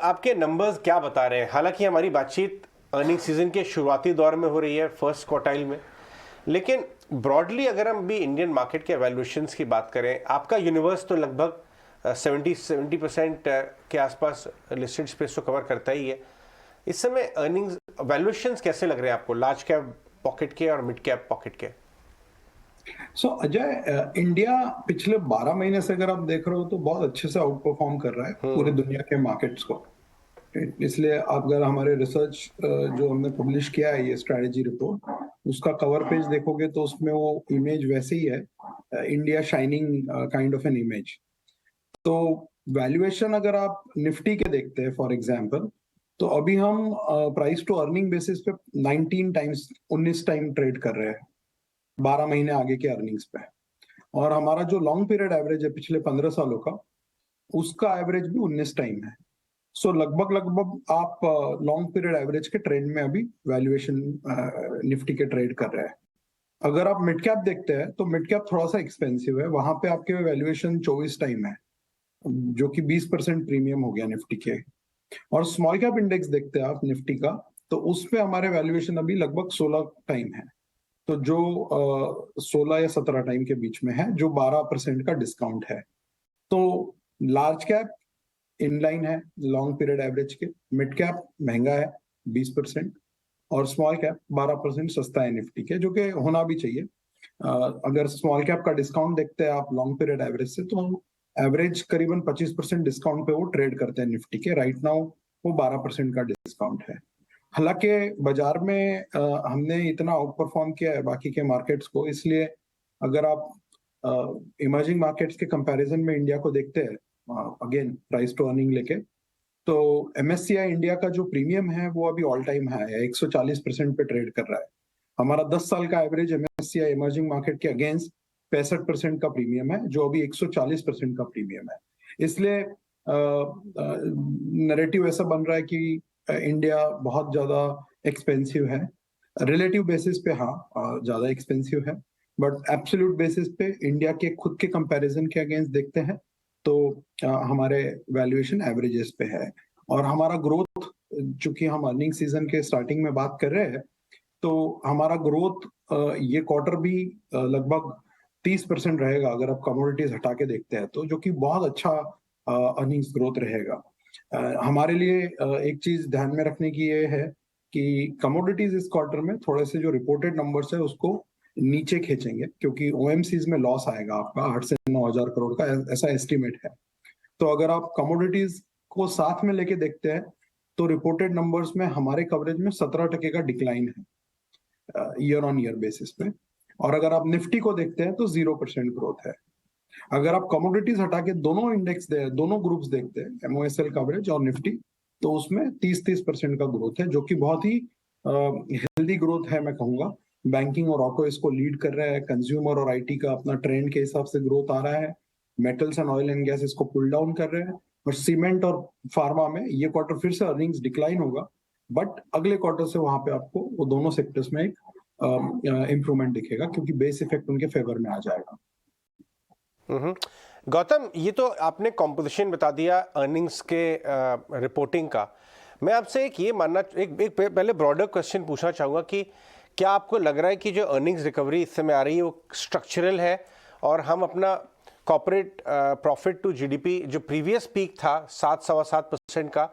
आपके नंबर्स क्या बता रहे हैं? हालांकि हमारी बातचीत अर्निंग सीजन के शुरुआती दौर में हो रही है, फर्स्ट क्वार्टाइल में, लेकिन ब्रॉडली अगर हम भी इंडियन मार्केट के वैल्यूएशंस की बात करें, आपका यूनिवर्स तो लगभग 70% के आसपास लिस्टेड स्पेस तो कवर करता ही है। इस समय अर्निंग्स वैल्यूएशंस कैसे लग रहे हैं आपको, लार्ज कैप पॉकेट के और मिड कैप पॉकेट के? अजय, इंडिया पिछले 12 महीने से अगर आप देख रहे हो तो बहुत अच्छे से आउट परफॉर्म कर रहा है पूरी दुनिया के मार्केट्स को। इसलिए आप अगर हमारे रिसर्च जो हमने पब्लिश किया है, ये स्ट्रेटेजी रिपोर्ट, उसका कवर पेज देखोगे तो उसमें वो इमेज वैसे ही है, India shining kind of an image. तो वैल्यूएशन अगर आप निफ्टी के देखते हैं फॉर एग्जांपल, तो अभी हम प्राइस टू अर्निंग बेसिस पे 19 टाइम्स 19 टाइम ट्रेड कर रहे हैं 12 महीने आगे के अर्निंग्स पे। और हमारा जो लॉन्ग पीरियड एवरेज है पिछले 15 सालों का, उसका एवरेज भी 19 टाइम है। सो लगभग लगभग आप लॉन्ग पीरियड एवरेज के ट्रेड में अभी वैल्यूएशन निफ्टी के ट्रेड कर रहे हैं। अगर आप मिड कैप देखते हैं तो मिड कैप थोड़ा सा एक्सपेंसिव है, वहां पे आपके वैल्यूएशन 24 टाइम है, जो कि 20% प्रीमियम हो गया निफ्टी के। और स्मॉल कैप इंडेक्स देखते हैं आप निफ्टी का, तो उस पे हमारे वैल्यूएशन अभी लगभग 16 टाइम है, तो जो 16 या 17 टाइम के बीच में है, जो 12% का डिस्काउंट है। तो लार्ज कैप इनलाइन है लॉन्ग पीरियड एवरेज के, मिड कैप महंगा है 20%, और स्मॉल कैप 12% सस्ता है निफ्टी के, जो कि होना भी चाहिए। अगर स्मॉल कैप का डिस्काउंट देखते हैं आप लॉन्ग पीरियड एवरेज से, तो एवरेज करीबन 25% डिस्काउंट पे वो ट्रेड करते हैं निफ्टी के। राइट नाउ वो 12% का डिस्काउंट है। हालांकि बाजार में हमने इतना आउट परफॉर्म किया है बाकी के मार्केट्स को, इसलिए अगर आप इमर्जिंग मार्केट्स के कंपैरिजन में इंडिया को देखते हैं, अगेन प्राइस टू अर्निंग लेके, तो एमएससीआई इंडिया का जो प्रीमियम है वो अभी ऑल टाइम हाई है, 140% पे ट्रेड कर रहा है। हमारा 10 साल का एवरेज एमएससीआई इमर्जिंग मार्केट के अगेंस्ट 65% का प्रीमियम है, जो अभी 140% का प्रीमियम है। इसलिए नैरेटिव ऐसा बन रहा है कि इंडिया बहुत ज्यादा एक्सपेंसिव है। रिलेटिव बेसिस पे हाँ, ज्यादा एक्सपेंसिव है, बट एब्सोल्यूट बेसिस पे इंडिया के खुद के कंपैरिजन के अगेंस्ट देखते हैं तो हमारे वैल्यूएशन एवरेजेस पे है। और हमारा ग्रोथ, चूंकि हम अर्निंग सीजन के स्टार्टिंग में बात कर रहे हैं, तो हमारा ग्रोथ ये क्वार्टर भी लगभग 30% रहेगा अगर आप कमोडिटीज हटा के देखते हैं तो, जो कि बहुत अच्छा अर्निंग्स ग्रोथ रहेगा। हमारे लिए एक चीज ध्यान में रखने की ये है कि कमोडिटीज इस क्वार्टर में थोड़े से जो रिपोर्टेड नंबर्स है उसको नीचे खींचेंगे, क्योंकि ओएमसीज में लॉस आएगा आपका 8 से 9 हजार करोड़ का, ऐसा एस्टिमेट है। तो अगर आप कमोडिटीज को साथ में लेके देखते हैं तो रिपोर्टेड नंबर्स में हमारे कवरेज में 17% का डिक्लाइन है ईयर ऑन ईयर बेसिस पे। और अगर आप निफ्टी को देखते हैं तो 0% ग्रोथ है। अगर आप कमोडिटीज हटा के दोनों इंडेक्स दोनों ग्रुप्स देखते हैं, एमओएसएल कवरेज और निफ्टी, तो उसमें 30-30% का ग्रोथ है, जो कि बहुत ही हेल्दी ग्रोथ है मैं कहूंगा। बैंकिंग और ऑटो इसको लीड कर रहा है, कंज्यूमर और आईटी का अपना ट्रेंड के हिसाब से ग्रोथ आ रहा है, metals and oil and gas इसको पुल डाउन कर रहे हैं, और सीमेंट और फार्मा में ये क्वार्टर फिर से अर्निंग्स डिक्लाइन होगा, बट अगले क्वार्टर से वहां पे आपको वो दोनों सेक्टर्स में एक इंप्रूवमेंट दिखेगा, क्योंकि बेस इफेक्ट उनके फेवर में आ जाएगा। गौतम, ये तो आपने कॉम्पोजिशन बता दिया अर्निंग्स के रिपोर्टिंग का। मैं आपसे एक ये मानना एक पहले ब्रॉडर क्वेश्चन पूछना चाहूँगा कि क्या आपको लग रहा है कि जो अर्निंग्स रिकवरी इस समय आ रही है वो स्ट्रक्चरल है, और हम अपना कॉर्पोरेट प्रॉफिट टू जीडीपी जो प्रीवियस पीक था 7-7.25% का,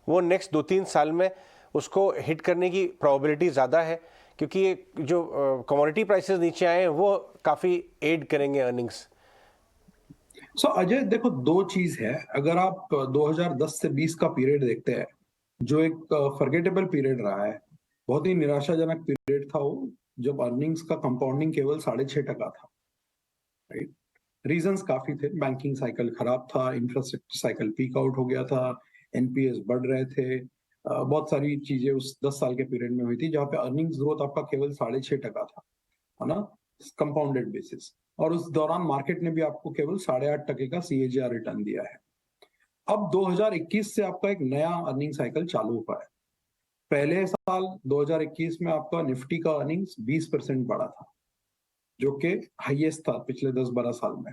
वो नेक्स्ट 2-3 साल में उसको हिट करने की प्रोबेबिलिटी ज़्यादा है, क्योंकि ये जो कमोडिटी प्राइसेस नीचे आए हैं वो काफ़ी एड करेंगे अर्निंग्स? अजय देखो, दो चीज है। अगर आप 2010 से 20 का पीरियड देखते हैं, जो एक फॉरगेटेबल पीरियड रहा है, बहुत ही निराशाजनक पीरियड था वो, जब अर्निंग्स का कंपाउंडिंग केवल 6.5% था। राइट, रीजंस काफी थे। बैंकिंग साइकिल खराब था, इंफ्रास्ट्रक्चर साइकिल पीक आउट हो गया था, एनपीएस बढ़ रहे थे, बहुत सारी चीजें उस 10 साल के पीरियड में हुई थी, जहाँ पे अर्निंग्स ग्रोथ आपका केवल 6.5% था, है ना, कंपाउंडेड बेसिस। और उस दौरान मार्केट ने भी आपको केवल 8.5% का सीएजीआर रिटर्न दिया है। अब 2021 से आपका एक नया अर्निंग साइकिल चालू हुआ है। पहले साल 2021 में आपका निफ्टी का अर्निंग्स 20% बढ़ा था, जो कि हाईएस्ट था पिछले 10-12 साल में।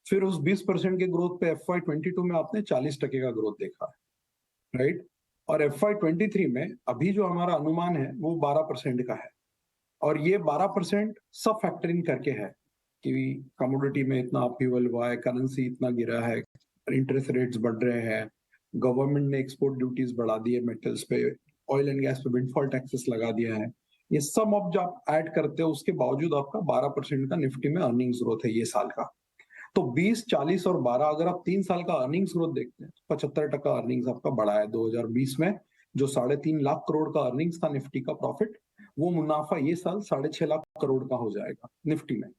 फिर उस 20% के ग्रोथ पे FY22 में आपने 40% का ग्रोथ देखा है। राइट। और FY23 में अभी जो हमारा अनुमान है वो 12% का है, और ये 12% सब फैक्टरिंग करके है कि कमोडिटी में इतना अपहीवल हुआ है, करेंसी इतना गिरा है, इंटरेस्ट रेट्स बढ़ रहे हैं, गवर्नमेंट ने एक्सपोर्ट ड्यूटीज बढ़ा दी है मेटल्स पे, ऑयल एंड गैस पे विंडफॉल टैक्सेस लगा दिया है। ये सब अब जब आप ऐड करते हो उसके बावजूद आपका 12% का निफ्टी में अर्निंग्स ग्रोथ है ये साल का। तो 20, 40 और 12 अगर आप 3 साल का अर्निंग्स ग्रोथ देखते हैं तो 75% अर्निंग्स आपका बढ़ा है 2020 में। जो 3.5 लाख करोड़ का अर्निंग्स था निफ्टी का प्रॉफिट, वो मुनाफा ये साल 6.5 लाख करोड़ का हो जाएगा निफ्टी में।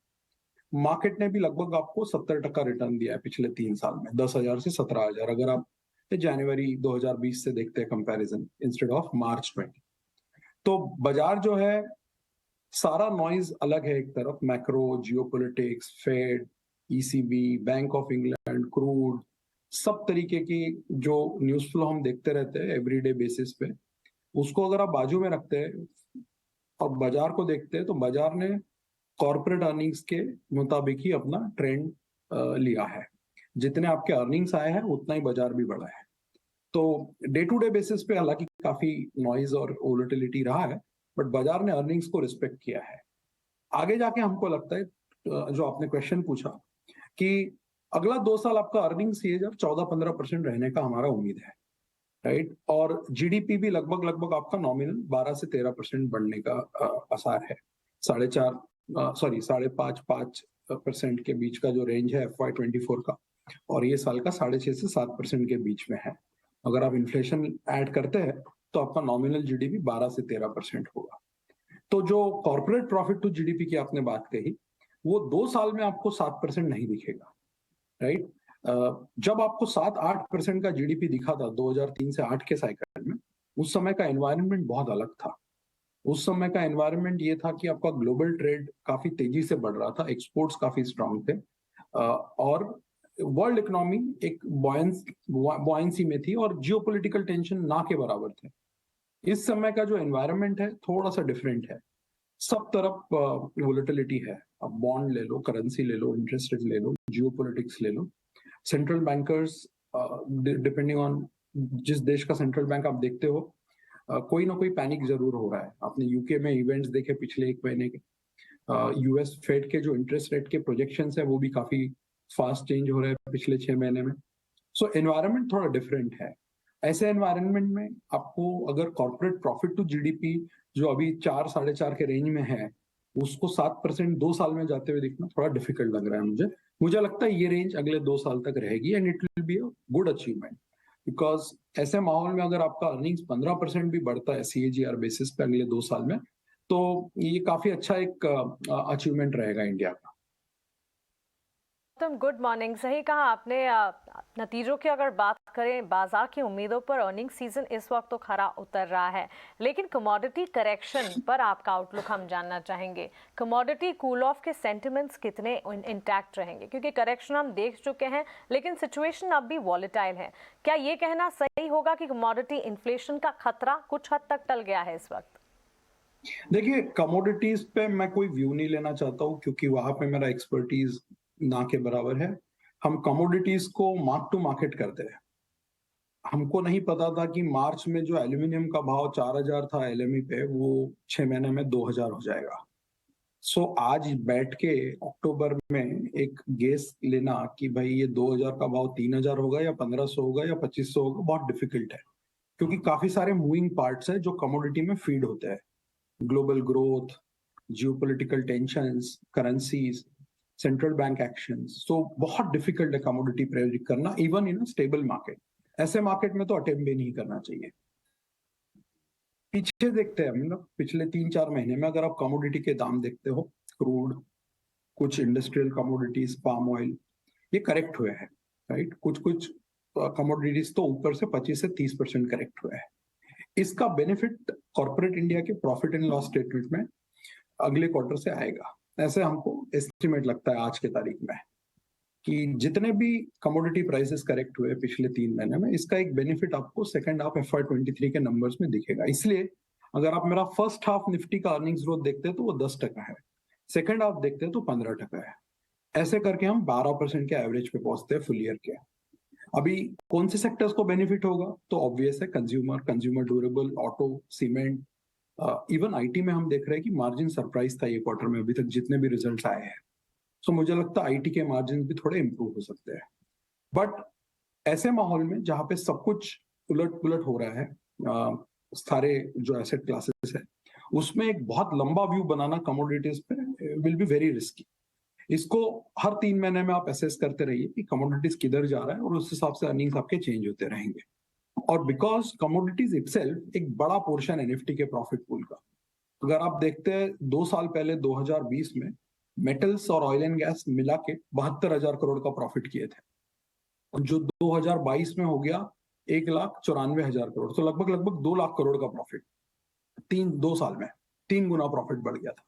मार्केट ने भी लगभग आपको 70% रिटर्न दिया है पिछले 3 साल में, 10,000 से 17,000, अगर आप जनवरी 2020 से देखते हैं कंपैरिजन इंस्टेड ऑफ मार्च 20। तो बाजार जो है सारा नॉइज अलग है, एक तरफ macro, geopolitics, Fed, ECB, Bank of England, crude, सब तरीके की जो न्यूज फ्लो हम देखते रहते हैं एवरीडे बेसिस पे, उसको अगर आप बाजू में रखते हैं और बाजार को देखते हैं तो बाजार ने कॉर्पोरेट अर्निंग्स के मुताबिक ही अपना ट्रेंड लिया है। जितने आपके अर्निंग्स आए हैं उतना ही बाजार भी बढ़ा है। तो डे टू डे बेसिस पे हालांकि काफी नॉइज और वोलेटिलिटी रहा है, बट बाजार ने अर्निंग्स को रिस्पेक्ट किया है। आगे जाके हमको लगता है जो आपने क्वेश्चन पूछा कि अगला 2 साल आपका अर्निंग्स ये जब 14-15% रहने का हमारा उम्मीद है, राइट। और जीडीपी भी लगभग लगभग आपका नॉमिनल 12 से 13% बढ़ने का आसार है। 5.5% के बीच का जो रेंज है FY24 का, और ये साल का 6.5 से 7% के बीच में है। अगर आप इन्फ्लेशन ऐड करते हैं तो आपका नॉमिनल जीडीपी 12 से 13% होगा। तो जो कॉर्पोरेट प्रॉफिट टू जीडीपी की आपने बात कही, वो 2 साल में आपको 7% नहीं दिखेगा, राइट। जब आपको 7-8% का जीडीपी दिखा था 2003 से 8 के साइकिल में, उस समय का एनवायरनमेंट बहुत अलग था। उस समय का एनवायरनमेंट ये था कि आपका ग्लोबल ट्रेड काफी तेजी से बढ़ रहा था, एक्सपोर्ट्स काफी स्ट्रांग थे, और वर्ल्ड इकोनॉमी एक बॉयंसी में थी और जियोपॉलिटिकल टेंशन ना के बराबर थे। इस समय का जो एनवायरनमेंट है थोड़ा सा डिफरेंट है, सब तरफ वोलेटिलिटी है। अब बॉन्ड ले लो, करेंसी ले लो, इंटरेस्ट रेट ले लो, जियोपॉलिटिक्स ले लो, सेंट्रल बैंकर्स डिपेंडिंग ऑन जिस देश का सेंट्रल बैंक आप देखते हो, कोई ना कोई पैनिक जरूर हो रहा है। आपने यूके में इवेंट्स देखे पिछले 1 महीने के, यूएस फेड के जो इंटरेस्ट रेट के प्रोजेक्शंस है वो भी काफी फास्ट चेंज हो रहे हैं पिछले 6 महीने में। सो एनवायरनमेंट थोड़ा डिफरेंट है। ऐसे एनवायरनमेंट में आपको अगर कॉर्पोरेट प्रॉफिट टू जीडीपी जो अभी 4-4.5 के रेंज में है, उसको 7% 2 साल में जाते हुए दिखना थोड़ा डिफिकल्ट लग रहा है मुझे लगता है ये रेंज अगले 2 साल तक रहेगी, and it will be a good achievement, because ऐसे माहौल में अगर आपका अर्निंग्स 15% भी बढ़ता है CAGR बेसिस पे अगले 2 साल में, तो ये काफी अच्छा एक अचीवमेंट रहेगा इंडिया का। तुम गुड मॉर्निंग। सही कहा आपने। नतीजों की अगर बात करें, बाजार की उम्मीदों पर अर्निंग सीजन इस वक्त तो खरा उतर रहा है, लेकिन कमोडिटी करेक्शन पर आपका आउटलुक हम जानना चाहेंगे। कमोडिटी कूल ऑफ के सेंटिमेंट्स कितने इंटैक्ट रहेंगे, क्योंकि करेक्शन हम देख चुके हैं लेकिन सिचुएशन अब भी वॉलेटाइल है। क्या ये कहना सही होगा कि कमोडिटी इन्फ्लेशन का खतरा कुछ हद तक टल गया है इस वक्त? देखिए, कमोडिटीज पे मैं कोई व्यू नहीं लेना चाहता हूँ क्योंकि वहां पे मेरा एक्सपर्टीज ना के बराबर है। हम कमोडिटीज को मार्क टू मार्केट करते हैं। हमको नहीं पता था कि मार्च में जो एल्यूमिनियम का भाव 4,000 था LME पे, वो 6 महीने में 2,000 हो जाएगा। सो आज बैठ के अक्टूबर में एक गेस लेना कि भाई ये 2,000 का भाव 3,000 होगा या 1,500 होगा या 2,500 होगा, बहुत डिफिकल्ट है, क्योंकि काफी सारे मूविंग पार्ट्स है जो कमोडिटी में फीड होते हैं। Global growth, geopolitical tensions, currencies, central bank actions. So बहुत डिफिकल्ट है कमोडिटी प्रेडिक्ट करना, इवन इन स्टेबल मार्केट। ऐसे मार्केट में तो अटेम्प्ट भी नहीं करना चाहिए। पीछे देखते हैं, मतलब पिछले 3-4 महीने में अगर आप कमोडिटी के दाम देखते हो, क्रूड, कुछ इंडस्ट्रियल कमोडिटीज, पाम ऑयल, ये करेक्ट हुए हैं, राइट। कुछ कुछ कमोडिटीज तो ऊपर से 25 से 30% करेक्ट हुए हैं। इसका बेनिफिट कॉर्पोरेट इंडिया के प्रॉफिट एंड लॉस स्टेटमेंट में अगले क्वार्टर से आएगा, ऐसे हमको एस्टिमेट लगता है आज के तारीख में, कि जितने भी कमोडिटी प्राइसेस करेक्ट हुए पिछले 3 महीने में, इसका एक बेनिफिट आपको सेकंड हाफ FY23 के नंबर्स में दिखेगा। इसलिए अगर आप मेरा फर्स्ट हाफ निफ्टी का अर्निंग्स ग्रोथ देखते हैं तो वो 10% है, सेकंड हाफ देखते हैं तो 15% है। ऐसे करके हम 12% के एवरेज पे पहुंचते हैं फुल ईयर के। अभी कौन से सेक्टर्स को बेनिफिट होगा? तो ऑब्वियस है consumer durable, auto, cement, even IT में हम देख रहे हैं कि मार्जिन सरप्राइज था ये क्वार्टर में अभी तक जितने भी रिजल्ट्स आए हैं। सो मुझे लगता है आईटी के मार्जिन भी थोड़े इंप्रूव हो सकते हैं। बट ऐसे माहौल में जहां पे सब कुछ उलट पुलट हो रहा है, सारे जो एसेट क्लासेस है, उसमें एक बहुत लंबा व्यू बनाना कमोडिटीज पे विल बी वेरी रिस्की। इसको हर 3 महीने में आप असेस करते रहिए कि कमोडिटीज किधर जा रहा है और उस हिसाब से अर्निंग्स आपके चेंज होते रहेंगे। और बिकॉज कमोडिटीज इटसेल्फ एक बड़ा पोर्शन है निफ्टी के प्रॉफिट पूल का। अगर आप देखते हैं 2 साल पहले 2020 में मेटल्स और ऑयल एंड गैस मिला के 72,000 करोड़ का प्रॉफिट किए थे, जो 2022 में हो गया 1,94,000 करोड़, तो लगभग 2 लाख करोड़ का प्रॉफिट 2 साल में 3 गुना प्रॉफिट बढ़ गया था।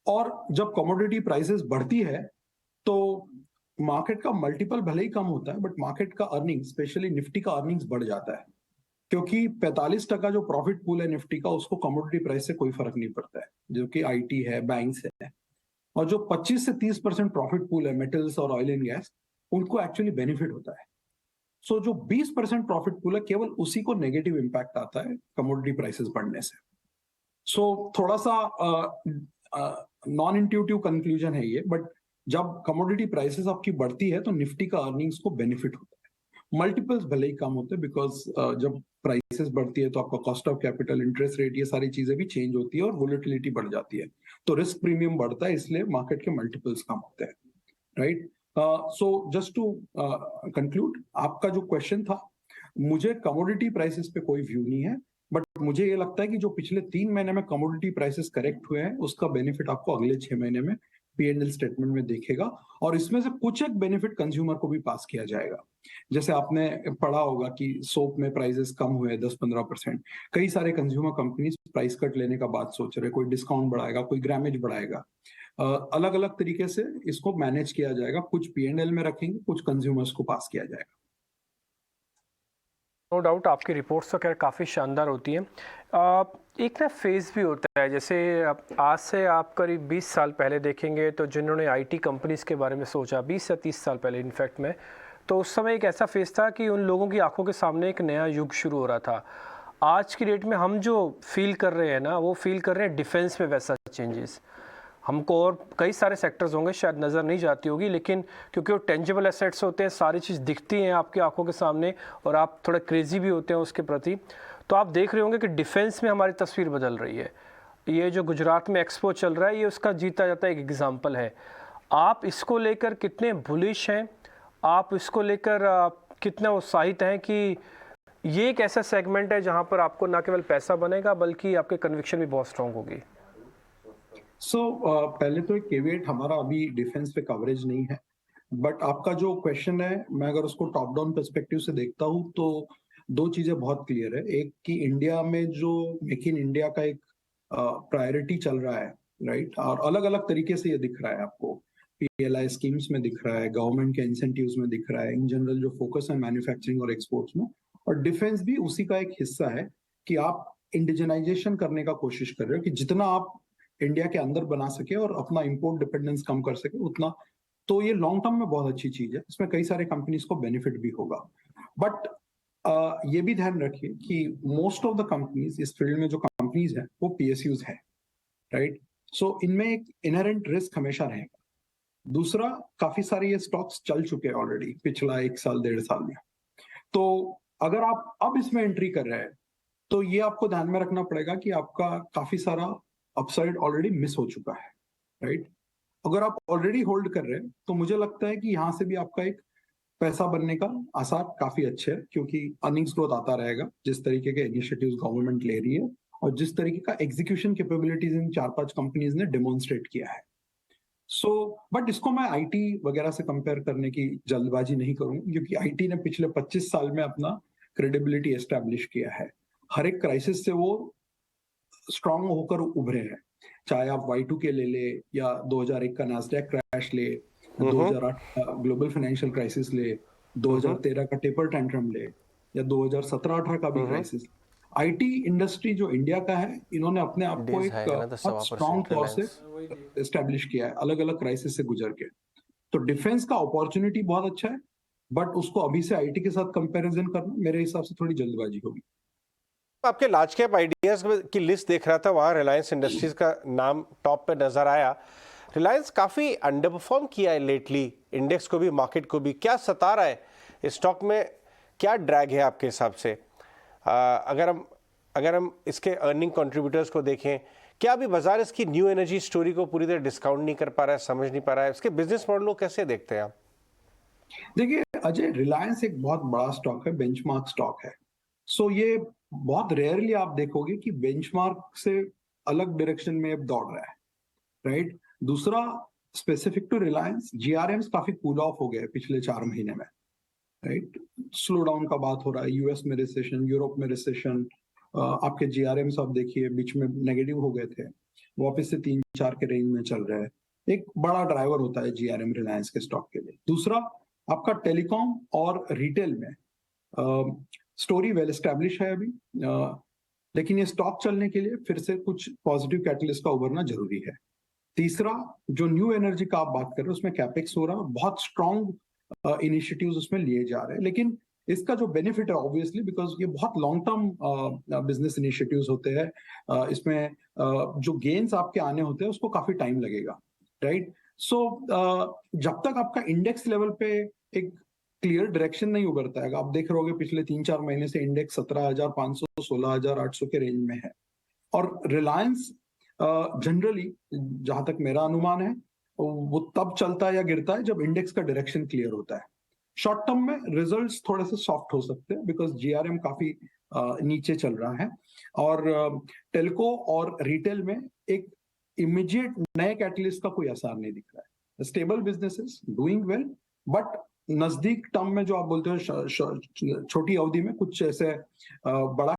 और जब कमोडिटी प्राइसेस बढ़ती है तो मार्केट का मल्टीपल भले ही कम होता है, बट मार्केट का अर्निंग, स्पेशली निफ्टी का अर्निंग्स बढ़ जाता है, क्योंकि 45% जो प्रॉफिट पूल है निफ्टी का, उसको कमोडिटी प्राइस से कोई फर्क नहीं पड़ता है, जो कि आईटी है, बैंक्स है। और जो 25 से 30% प्रॉफिट पूल है, मेटल्स और ऑयल एंड गैस, उनको एक्चुअली बेनिफिट होता है। सो जो 20% प्रॉफिट पूल है, केवल उसी को नेगेटिव इंपैक्ट आता है कमोडिटी प्राइसेस बढ़ने से। सो थोड़ा सा नॉन इंट्यूटिव कंक्लूजन है ये, बट जब कमोडिटी प्राइसेस आपकी बढ़ती है तो निफ्टी का अर्निंग्स को बेनिफिट होता है। मल्टीपल्स भले ही कम होते हैं, बिकॉज जब प्राइसेस बढ़ती है तो आपका cost of capital, interest rate, ये सारी चीजें भी चेंज होती है और वोलेटिलिटी बढ़ जाती है, तो रिस्क प्रीमियम बढ़ता है, इसलिए मार्केट के मल्टीपल्स कम होते हैं, right. So just to conclude, आपका जो क्वेश्चन था, मुझे कमोडिटी प्राइसेस पे कोई व्यू नहीं है, बट मुझे ये लगता है कि जो पिछले 3 महीने में कमोडिटी प्राइसेस करेक्ट हुए हैं, उसका बेनिफिट आपको अगले 6 महीने में P&L स्टेटमेंट में देखेगा, और इसमें से कुछ एक बेनिफिट कंज्यूमर को भी पास किया जाएगा। जैसे आपने पढ़ा होगा कि सोप में प्राइसेस कम हुए 10-15%, कई सारे कंज्यूमर कंपनीज प्राइस कट लेने का बात सोच रहे, कोई डिस्काउंट बढ़ाएगा, कोई ग्रामेज बढ़ाएगा, अलग अलग तरीके से इसको मैनेज किया जाएगा, कुछ P&L में रखेंगे, कुछ कंज्यूमर्स को पास किया जाएगा। नो डाउट आपकी रिपोर्ट्स तो खैर काफ़ी शानदार होती हैं। एक ना फेज़ भी होता है, जैसे आज से आप करीब 20 साल पहले देखेंगे तो जिन्होंने आईटी कंपनीज़ के बारे में सोचा, 20 या 30 साल पहले इनफैक्ट में, तो उस समय एक ऐसा फेज़ था कि उन लोगों की आंखों के सामने एक नया युग शुरू हो रहा था। आज की डेट में हम जो फील कर रहे हैं ना, वो फील कर रहे हैं डिफेंस में वैसा चेंजेस। हमको और कई सारे सेक्टर्स होंगे शायद नज़र नहीं जाती होगी, लेकिन क्योंकि वो टेंजिबल एसेट्स होते हैं, सारी चीज़ दिखती हैं आपकी आंखों के सामने और आप थोड़ा क्रेजी भी होते हैं उसके प्रति, तो आप देख रहे होंगे कि डिफेंस में हमारी तस्वीर बदल रही है। ये जो गुजरात में एक्सपो चल रहा है, ये उसका जीता जाता एक एग्जाम्पल है। आप इसको लेकर कितने बुलिश हैं, आप इसको लेकर कितना उत्साहित हैं कि ये एक ऐसा सेगमेंट है जहाँ पर आपको ना केवल पैसा बनेगा बल्कि आपके कन्विक्शन भी बहुत स्ट्रॉन्ग होगी? पहले तो एक केविएट, हमारा अभी डिफेंस पे कवरेज नहीं है, बट आपका जो क्वेश्चन है, मैं अगर उसको टॉप डाउन पर्सपेक्टिव से देखता हूँ तो 2 चीजें बहुत क्लियर है। एक कि इंडिया में जो मेक इन इंडिया का एक प्रायोरिटी चल रहा है, राइट, और अलग अलग तरीके से ये दिख रहा है आपको, PLI स्कीम्स में दिख रहा है, गवर्नमेंट के इंसेंटिव्स में दिख रहा है, इन जनरल जो फोकस है मैन्युफैक्चरिंग और एक्सपोर्ट्स में, और डिफेंस भी उसी का एक हिस्सा है कि आप इंडिजनाइजेशन करने का कोशिश कर रहे हो कि जितना आप इंडिया के अंदर बना सके और अपना इंपोर्ट डिपेंडेंस कम कर सके उतना, तो ये लॉन्ग टर्म में बहुत अच्छी चीज है, इसमें कई सारे कंपनीज को बेनिफिट भी होगा। बट ये भी ध्यान रखिए कि मोस्ट ऑफ द कंपनीज इस फील्ड में जो कंपनीज है वो PSUs है, राइट। सो इनमें एक इनहेरेंट रिस्क हमेशा रहेगा। दूसरा, काफी सारे ये स्टॉक्स चल चुके हैं ऑलरेडी पिछला 1 साल 1.5 साल में, तो अगर आप अब इसमें एंट्री कर रहे हैं तो ये आपको ध्यान में रखना पड़ेगा कि आपका काफी सारा अपसाइड ऑलरेडी मिस हो चुका है, राइट। अगर आप ऑलरेडी होल्ड कर रहे हैं तो मुझे लगता है कि यहाँ से भी आपका एक पैसा बनने का आसार काफी अच्छे है, क्योंकि अर्निंग्स ग्रोथ आता रहेगा, जिस तरीके के इनिशिएटिव्स गवर्नमेंट ले रही है और जिस तरीके का एग्जीक्यूशन कैपेबिलिटीज इन 4-5 कंपनीज ने डेमोन्स्ट्रेट किया है। बट इसको मैं आईटी वगैरह से कंपेयर करने की जल्दबाजी नहीं करूंगा, क्योंकि आईटी ने पिछले 25 साल में अपना क्रेडिबिलिटी एस्टेब्लिश किया है, हर एक क्राइसिस से वो स्ट्रांग होकर उभरे हैं। चाहे आप Y2K ले या 2001 का नास्डैक क्रैश ले, 2008 का ग्लोबल फाइनेंशियल क्राइसिस ले, 2013 का टेपर टेंट्रम ले, या 2017-18 का भी क्राइसिस, आईटी इंडस्ट्री जो इंडिया का है, इन्होंने अपने आप को एक बहुत स्ट्रांग तौर से एस्टेब्लिश किया है अलग अलग क्राइसिस से गुजर के। तो डिफेंस का अपॉर्चुनिटी बहुत अच्छा है, बट उसको अभी से आईटी के साथ कंपैरिजन करना मेरे हिसाब से थोड़ी जल्दबाजी होगी। आपके लार्ज कैप आइडियाज की लिस्ट देख रहा था, वहाँ रिलायंस इंडस्ट्रीज का नाम टॉप पे नजर आया। रिलायंस काफ़ी अंडर परफॉर्म किया है लेटली, इंडेक्स को भी मार्केट को भी। क्या सता रहा है इस स्टॉक में, क्या ड्रैग है आपके हिसाब से? अगर हम इसके अर्निंग कंट्रीब्यूटर्स को देखें, क्या अभी बाजार इसकी न्यू एनर्जी स्टोरी को पूरी तरह डिस्काउंट नहीं कर पा रहा है, समझ नहीं पा रहा है? इसके बिजनेस मॉडल को कैसे देखते हैं आप? देखिए अजय, रिलायंस एक बहुत बड़ा स्टॉक है, बेंचमार्क स्टॉक है। सो ये बहुत रेयरली आप देखोगे कि बेंचमार्क से अलग डायरेक्शन में अब दौड़ रहा है, राइट। दूसरा, स्पेसिफिक टू रिलायंस, जीआरएम्स काफी कूल ऑफ हो गए पिछले 4 महीने में, राइट। स्लो डाउन का बात हो रहा है, यूएस में रिसेशन, यूरोप में रिसेशन। आपके जीआरएम्स आप देखिए बीच में नेगेटिव हो गए थे, वापस से 3-4 के रेंज में चल रहे हैं। एक बड़ा ड्राइवर होता है जीआरएम रिलायंस के स्टॉक के लिए। दूसरा, आपका टेलीकॉम और रिटेल में स्टोरी वेल एस्टैब्लिश है अभी, लेकिन ये स्टॉक चलने के लिए फिर से कुछ पॉजिटिव कैटलिस्ट का उभरना जरूरी है। तीसरा, जो न्यू एनर्जी का आप बात कर रहे हैं उसमें कैपेक्स हो रहा है, बहुत स्ट्रॉन्ग इनिशिएटिव्स उसमें लिए जा रहे हैं, लेकिन इसका जो बेनिफिट है ऑब्वियसली, बिकॉज ये बहुत लॉन्ग टर्म बिजनेस इनिशिएटिव्स होते हैं, इसमें जो गेन्स आपके आने होते हैं उसको काफी टाइम लगेगा, राइट। सो जब तक आपका इंडेक्स लेवल पे एक क्लियर डायरेक्शन नहीं उभरता है, आप देख रहे होगे पिछले 3-4 महीने से इंडेक्स 17,500 16,800 के रेंज में है। और रिलायंस जनरली, जहां तक मेरा अनुमान है, वो तब चलता है या गिरता है जब इंडेक्स का डायरेक्शन क्लियर होता है। शॉर्ट टर्म में रिजल्ट्स थोड़े से सॉफ्ट हो सकते हैं बिकॉज जीआरएम काफी नीचे चल रहा है, और टेलको और रिटेल में एक इमीडिएट नए कैटलिस्ट का कोई असर नहीं दिख रहा है। Stable businesses doing well, but नजदीक टर्म में जो आप बोलते हो छोटी अवधि में कुछ ऐसे बड़ा